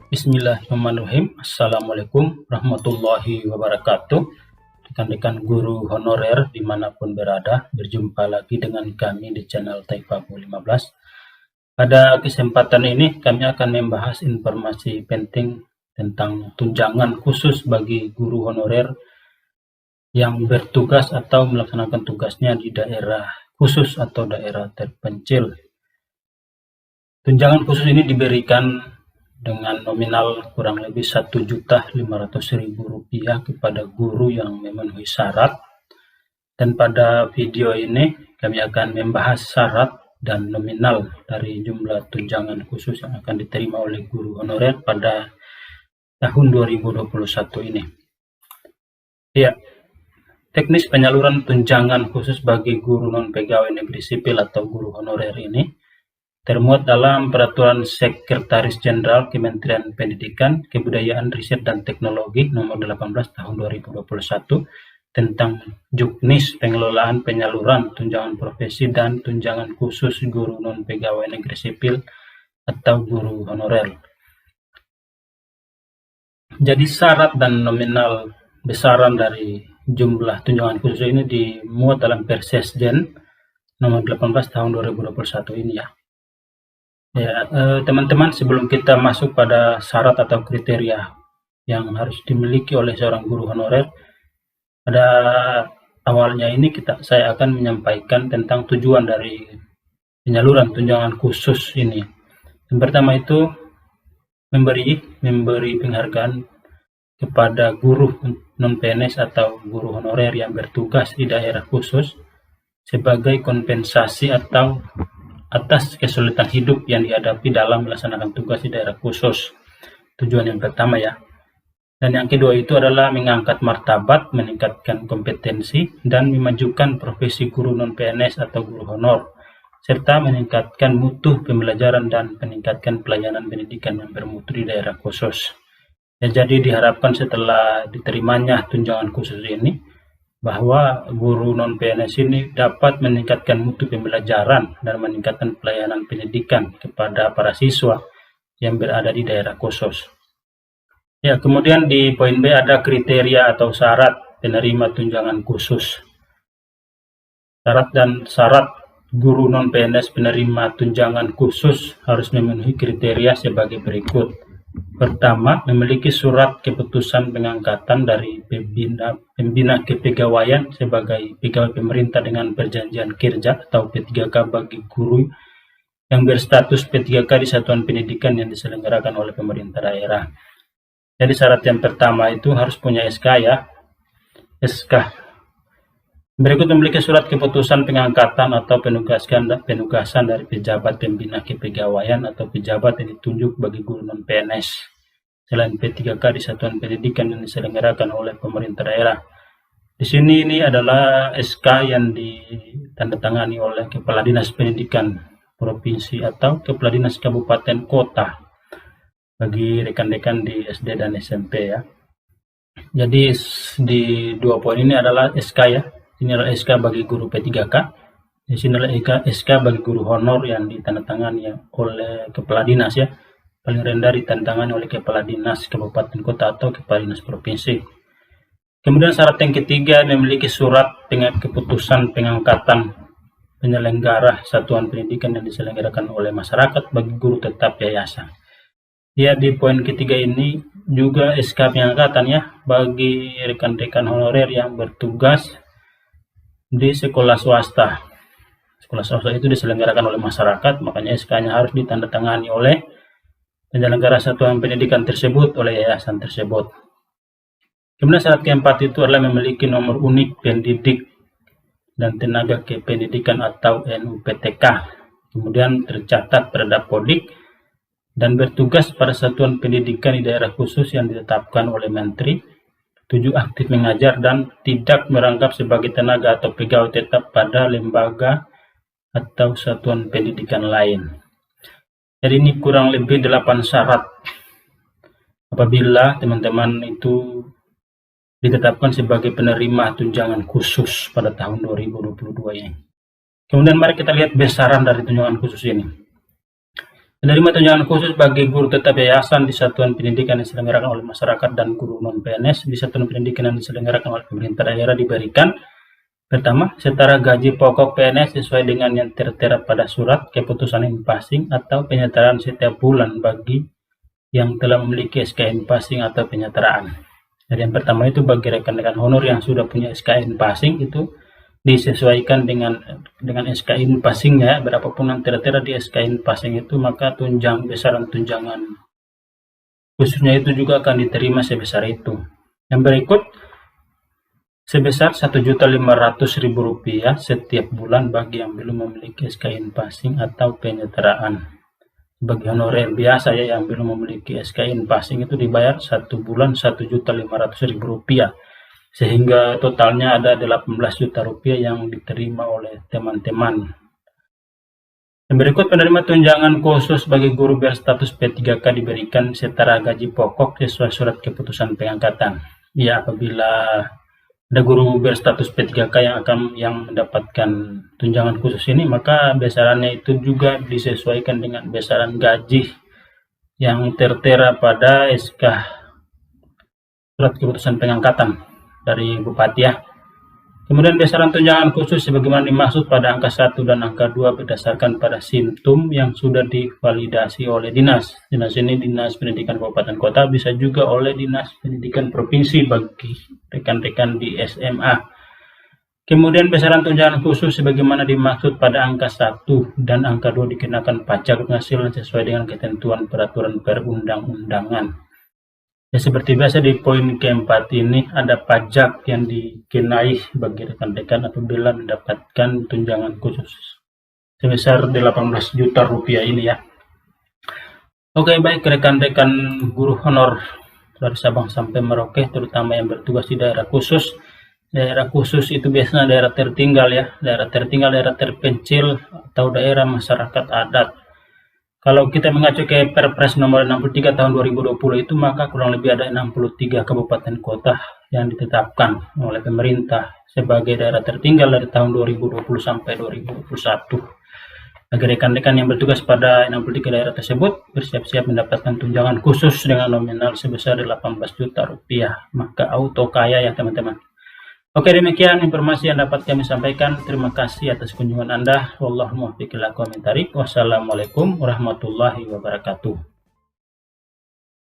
Bismillahirrahmanirrahim. Assalamualaikum warahmatullahi wabarakatuh. Rekan-rekan guru honorer dimanapun berada, berjumpa lagi dengan kami di channel Taipamu 15. Pada kesempatan ini kami akan membahas informasi penting tentang tunjangan khusus bagi guru honorer yang bertugas atau melaksanakan tugasnya di daerah khusus atau daerah terpencil. Tunjangan khusus ini diberikan dengan nominal kurang lebih Rp1.500.000 kepada guru yang memenuhi syarat. Dan pada video ini kami akan membahas syarat dan nominal dari jumlah tunjangan khusus yang akan diterima oleh guru honorer pada tahun 2021 ini. Ya, teknis penyaluran tunjangan khusus bagi guru non-pegawai negeri sipil atau guru honorer ini termuat dalam Peraturan Sekretaris Jenderal Kementerian Pendidikan, Kebudayaan, Riset, dan Teknologi Nomor 18 Tahun 2021 tentang juknis pengelolaan penyaluran tunjangan profesi dan tunjangan khusus guru non-pegawai negeri sipil atau guru honorer. Jadi syarat dan nominal besaran dari jumlah tunjangan khusus ini dimuat dalam Persesjen Nomor 18 Tahun 2021 ini ya. Ya, teman-teman, sebelum kita masuk pada syarat atau kriteria yang harus dimiliki oleh seorang guru honorer, pada awalnya ini saya akan menyampaikan tentang tujuan dari penyaluran tunjangan khusus ini. Yang pertama itu memberi penghargaan kepada guru non-PNS atau guru honorer yang bertugas di daerah khusus sebagai kompensasi atau atas kesulitan hidup yang dihadapi dalam melaksanakan tugas di daerah khusus. Tujuan yang pertama ya. Dan yang kedua itu adalah mengangkat martabat, meningkatkan kompetensi, dan memajukan profesi guru non-PNS atau guru honor, serta meningkatkan mutu pembelajaran dan meningkatkan pelayanan pendidikan yang bermutu di daerah khusus. Ya, jadi diharapkan setelah diterimanya tunjangan khusus ini, bahwa guru non-PNS ini dapat meningkatkan mutu pembelajaran dan meningkatkan pelayanan pendidikan kepada para siswa yang berada di daerah khusus. Ya, kemudian di poin B ada kriteria atau syarat penerima tunjangan khusus. Syarat guru non-PNS penerima tunjangan khusus harus memenuhi kriteria sebagai berikut. Pertama, memiliki surat keputusan pengangkatan dari pembina kepegawaian sebagai pegawai pemerintah dengan perjanjian kerja atau P3K bagi guru yang berstatus P3K di satuan pendidikan yang diselenggarakan oleh pemerintah daerah. Jadi syarat yang pertama itu harus punya SK ya. SK. Berikut memiliki surat keputusan pengangkatan atau penugasan dari pejabat pembina kepegawaian atau pejabat yang ditunjuk bagi guru non-PNS selain P3K di satuan pendidikan yang diselenggarakan oleh pemerintah daerah. Di sini ini adalah SK yang ditandatangani oleh Kepala Dinas Pendidikan Provinsi atau Kepala Dinas Kabupaten Kota bagi rekan-rekan di SD dan SMP ya. Jadi di dua poin ini adalah SK ya. Ini adalah SK bagi guru P3K. Di sini adalah SK bagi guru honor yang ditandatangani oleh Kepala Dinas ya. Paling rendah ditandatangani oleh Kepala Dinas Kabupaten Kota atau Kepala Dinas Provinsi. Kemudian syarat yang ketiga, memiliki surat keputusan pengangkatan penyelenggara satuan pendidikan yang diselenggarakan oleh masyarakat bagi guru tetap yayasan. Ya, di poin ketiga ini juga SK pengangkatan ya bagi rekan-rekan honorer yang bertugas di sekolah swasta. Sekolah swasta itu diselenggarakan oleh masyarakat, makanya SK-nya harus ditandatangani oleh penyelenggara satuan pendidikan tersebut, oleh yayasan tersebut. Kemudian syarat keempat itu adalah memiliki nomor unik pendidik dan tenaga kependidikan atau NUPTK. Kemudian tercatat pada Dapodik dan bertugas pada satuan pendidikan di daerah khusus yang ditetapkan oleh Menteri. 7, aktif mengajar dan tidak merangkap sebagai tenaga atau pegawai tetap pada lembaga atau satuan pendidikan lain. Jadi ini kurang lebih 8 syarat apabila teman-teman itu ditetapkan sebagai penerima tunjangan khusus pada tahun 2022 ini. Kemudian mari kita lihat besaran dari tunjangan khusus ini. Penerima tunjangan khusus bagi guru tetap yayasan di satuan pendidikan yang diselenggarakan oleh masyarakat dan guru non-PNS di satuan pendidikan yang diselenggarakan oleh pemerintah daerah diberikan: pertama, setara gaji pokok PNS sesuai dengan yang tertera pada surat keputusan passing atau penyetaraan setiap bulan bagi yang telah memiliki SKN passing atau penyetaraan. Jadi yang pertama itu bagi rekan-rekan honor yang sudah punya SKN passing itu disesuaikan dengan SKN passingnya, berapapun yang tertera di SKN passing itu, maka besaran tunjangan khususnya itu juga akan diterima sebesar itu. Yang berikut, sebesar Rp1.500.000 setiap bulan bagi yang belum memiliki SKN passing atau penyetaraan. Bagi honorer biasa ya yang belum memiliki SKN passing itu dibayar satu bulan Rp1.500.000, sehingga totalnya ada Rp18 juta yang diterima oleh teman-teman. Yang berikut, penerima tunjangan khusus bagi guru berstatus P3K diberikan setara gaji pokok sesuai surat keputusan pengangkatan. Ya, apabila ada guru berstatus P3K yang mendapatkan tunjangan khusus ini, maka besarannya itu juga disesuaikan dengan besaran gaji yang tertera pada SK surat keputusan pengangkatan dari Bupati ya. Kemudian besaran tunjangan khusus sebagaimana dimaksud pada angka 1 dan angka 2 berdasarkan pada simptom yang sudah divalidasi oleh dinas. Dinas ini Dinas Pendidikan Kabupaten Kota, bisa juga oleh Dinas Pendidikan Provinsi bagi rekan-rekan di SMA. Kemudian besaran tunjangan khusus sebagaimana dimaksud pada angka 1 dan angka 2 dikenakan pajak penghasilan sesuai dengan ketentuan peraturan perundang-undangan. Ya, seperti biasa di poin keempat ini ada pajak yang dikenai bagi rekan-rekan apabila mendapatkan tunjangan khusus sebesar Rp18 juta ini ya. Oke, baik rekan-rekan guru honor dari Sabang sampai Merauke, terutama yang bertugas di daerah khusus. Daerah khusus itu biasanya daerah tertinggal ya, daerah tertinggal, daerah terpencil, atau daerah masyarakat adat. Kalau kita mengacu ke Perpres nomor 63 tahun 2020 itu, maka kurang lebih ada 63 kabupaten kota yang ditetapkan oleh pemerintah sebagai daerah tertinggal dari tahun 2020 sampai 2021. Bagi rekan-rekan yang bertugas pada 63 daerah tersebut, bersiap-siap mendapatkan tunjangan khusus dengan nominal sebesar Rp18 juta, maka auto kaya ya teman-teman. Oke, demikian informasi yang dapat kami sampaikan. Terima kasih atas kunjungan Anda. Wallahul muwaffiq ila aqwamit thoriq. Wassalamualaikum warahmatullahi wabarakatuh.